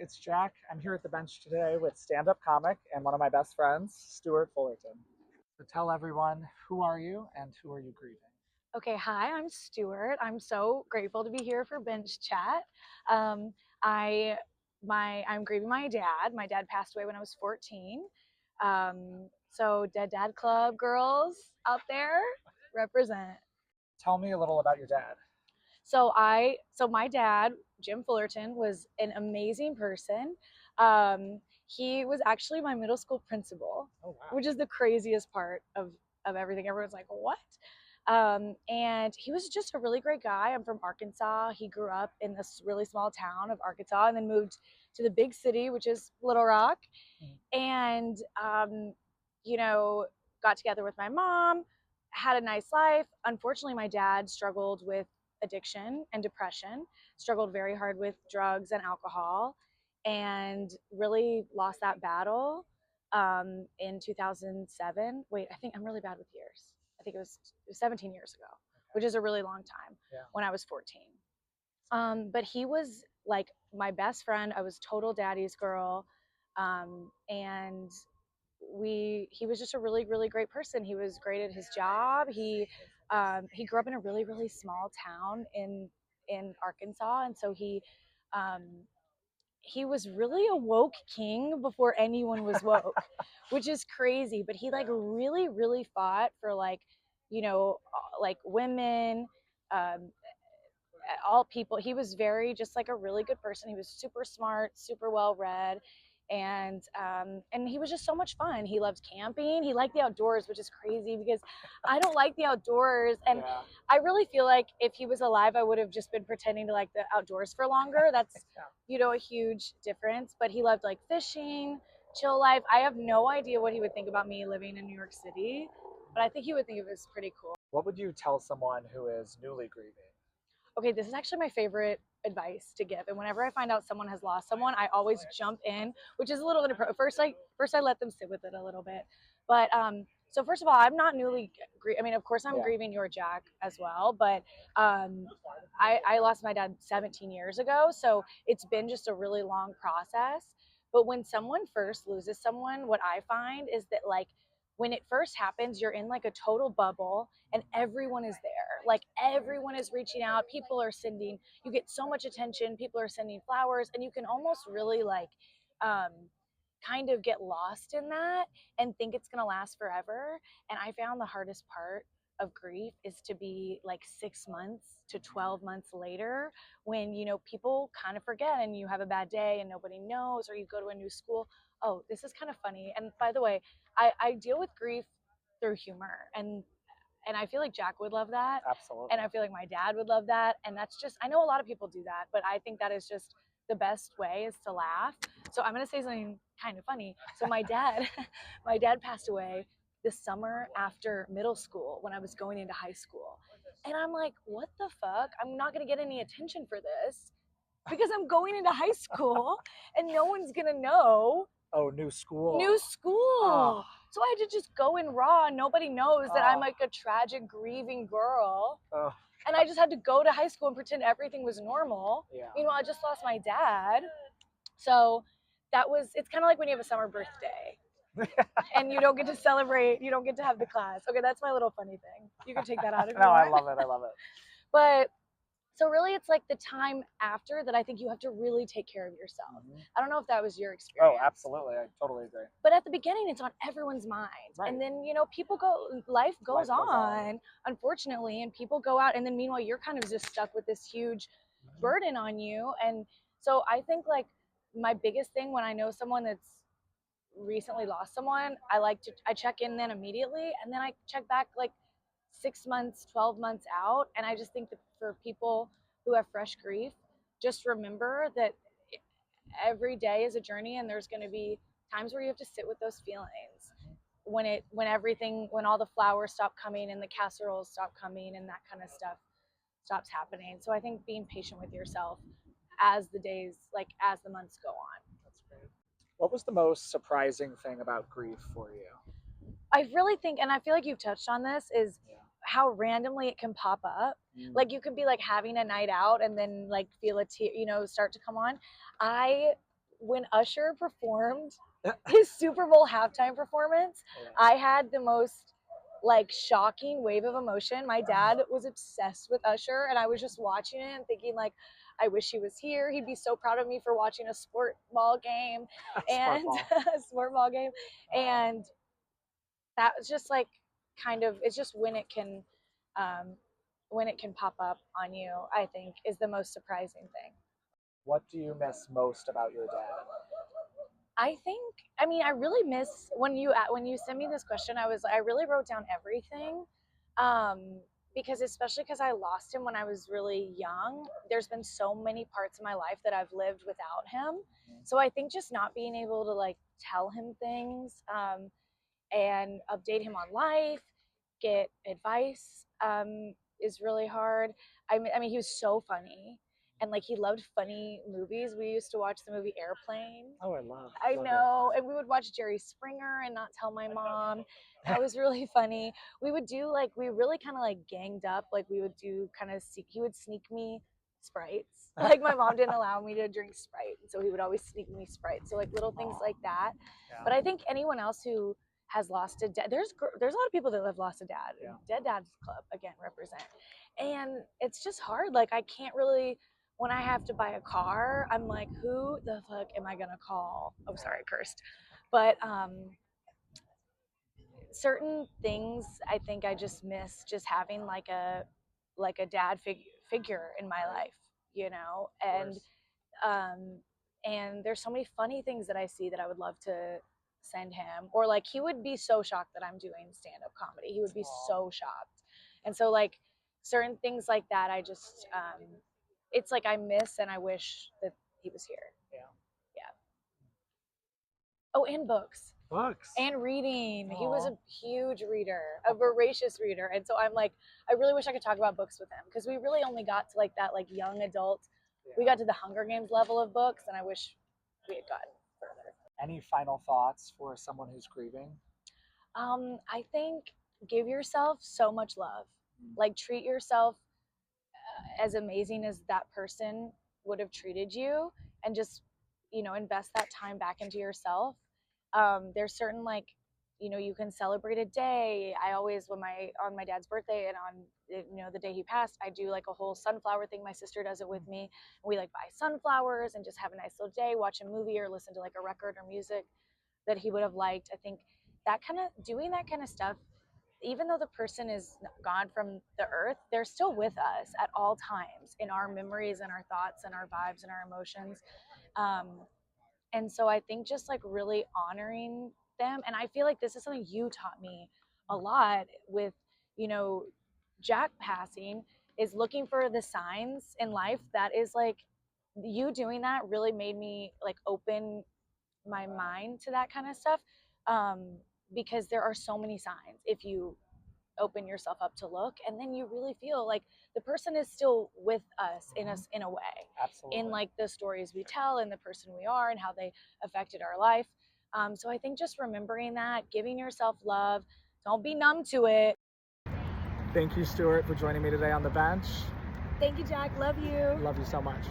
it's Jack. I'm here at the bench today with stand-up comic and one of my best friends, Stewart Fullerton. So tell everyone, who are you and who are you grieving? Okay, hi, I'm Stewart. I'm so grateful to be here for Bench Chat. Um, I I'm grieving my dad. My dad passed away when I was 14. So Dead Dad Club girls out there represent. Tell me a little about your dad. So my dad, Jim Fullerton, was an amazing person. He was actually my middle school principal, Oh, wow. which is the craziest part of everything. Everyone's like, what? And he was just a really great guy. I'm from Arkansas. He grew up in this really small town of Arkansas and then moved to the big city, which is Little Rock. And, you know, got together with my mom, had a nice life. Unfortunately, my dad struggled with addiction and depression, struggled very hard with drugs and alcohol, and really lost that battle in 2007. Wait, I think I'm really bad with years. I think it was 17 years ago, which is a really long time. Yeah. When I was 14. But he was like my best friend. I was total daddy's girl. And he was just a really, really great person. He was great at his job. He grew up in a really, really small town in Arkansas. And so he was really a woke king before anyone was woke, which is crazy. But he like really, really fought for like women, um, all people. He was very just like a really good person. He was super smart, super well read, and he was just so much fun. He loved camping. He liked the outdoors, which is crazy because I don't like the outdoors. And Yeah. I really feel like if he was alive, I would have just been pretending to like the outdoors for longer. That's a huge difference. But he loved like fishing, chill life. I have no idea what he would think about me living in New York City, but I think he would think it was pretty cool. What would you tell someone who is newly grieving? Okay, this is actually my favorite advice to give. And whenever I find out someone has lost someone, I always jump in, which is a little bit first I let them sit with it a little bit. But so first of all, I'm not I mean, of course I'm grieving your Jack as well, but I lost my dad 17 years ago, so it's been just a really long process. But when someone first loses someone, what I find is that like when it first happens, you're in like a total bubble and everyone is there. Like everyone is reaching out. People are you get so much attention. People are sending flowers, and you can almost really like um, kind of get lost in that and think it's going to last forever. And I found the hardest part of grief is to be like 6 months to 12 months later when, people kind of forget and you have a bad day and nobody knows, or you go to a new school. Oh, this is kind of funny. And by the way, I deal with grief through humor, and I feel like Jack would love that. Absolutely. And I feel like my dad would love that. And that's just, I know a lot of people do that, but I think that is just the best way is to laugh. So I'm going to say something kind of funny. So my dad, my dad passed away the summer after middle school when I was going into high school. And I'm like, what the fuck? I'm not going to get any attention for this because I'm going into high school and no one's going to know. Oh, new school. New school. Oh. So I had to just go in raw. And nobody knows that I'm like a tragic, grieving girl. Oh. And I just had to go to high school and pretend everything was normal. Yeah. Meanwhile, I just lost my dad. So it's kind of like when you have a summer birthday and you don't get to celebrate, you don't get to have the class. Okay, that's my little funny thing. You can take that out if you want. I love it. I love it. But so really, it's like the time after that I think you have to really take care of yourself. Mm-hmm. I don't know if that was your experience. Oh, absolutely. I totally agree. But at the beginning, it's on everyone's mind. Right. And then, life goes on, unfortunately, and people go out. And then meanwhile, you're kind of just stuck with this huge burden on you. And so I think like my biggest thing when I know someone that's recently lost someone, I check in then immediately. And then I check back like 6 months, 12 months out. And I just think that for people who have fresh grief, just remember that every day is a journey and there's going to be times where you have to sit with those feelings when all the flowers stop coming and the casseroles stop coming and that kind of stuff stops happening. So I think being patient with yourself as the months go on. That's great. What was the most surprising thing about grief for you? I really think, and I feel like you've touched on this, is how randomly it can pop up. Like you could be like having a night out and then like feel a tear, start to come on. I when Usher performed his Super Bowl halftime performance, I had the most like shocking wave of emotion. My dad was obsessed with Usher, and I was just watching it and thinking like, I wish he was here. He'd be so proud of me for watching a sport ball game and a sport ball game. And that was just like kind of, it's just um, when it can pop up on you, I think is the most surprising thing. What do you miss most about your dad? I think, I mean, I really miss when you sent me this question. I really wrote down everything, because especially because I lost him when I was really young. There's been so many parts of my life that I've lived without him. So I think just not being able to like tell him things, and update him on life, get advice, is really hard. I mean, he was so funny, and like he loved funny movies. We used to watch the movie Airplane. Oh, I love. I know, and we would watch Jerry Springer and not tell my mom. That was really funny. We would do like we really kind of like ganged up. Like we would do kind of he would sneak me Sprites. Like my mom didn't allow me to drink Sprite, so he would always sneak me Sprite. So like little things like that. Yeah. But I think anyone else who has lost a dad, there's a lot of people that have lost a dad. Yeah. Dead Dads Club again represent, and it's just hard. Like I can't really. When I have to buy a car, I'm like, who the fuck am I gonna call? Oh, sorry, I cursed. But certain things I think I just miss just having like a dad figure in my life, you know. And there's so many funny things that I see that I would love to send him, or like he would be so shocked that I'm doing stand-up comedy. He would be so shocked. And so like certain things like that, I just it's like I miss and I wish that he was here. Yeah. Oh, and books. Books. And reading. Aww. He was a huge reader, a voracious reader. And so I'm like, I really wish I could talk about books with him, because we really only got to like that like young adult. Yeah. We got to the Hunger Games level of books, and I wish we had gotten further. Any final thoughts for someone who's grieving? I think give yourself so much love. Like treat yourself as amazing as that person would have treated you, and just, you know, invest that time back into yourself. There's certain like, you know, you can celebrate a day. I always, on my dad's birthday and on, you know, the day he passed, I do like a whole sunflower thing. My sister does it with me. We like buy sunflowers and just have a nice little day, watch a movie or listen to like a record or music that he would have liked. I think that kind of doing that kind of stuff, even though the person is gone from the earth, they're still with us at all times in our memories and our thoughts and our vibes and our emotions. And so I think just like really honoring them. And I feel like this is something you taught me a lot with, you know, Jack passing, is looking for the signs in life. That is like, you doing that really made me like open my mind to that kind of stuff. Because there are so many signs if you open yourself up to look, and then you really feel like the person is still with us in a way. Absolutely. In like the stories we tell and the person we are and how they affected our life. So I think just remembering that, giving yourself love, don't be numb to it. Thank you, Stewart, for joining me today on the bench. Thank you, Jack. Love you. Love you so much.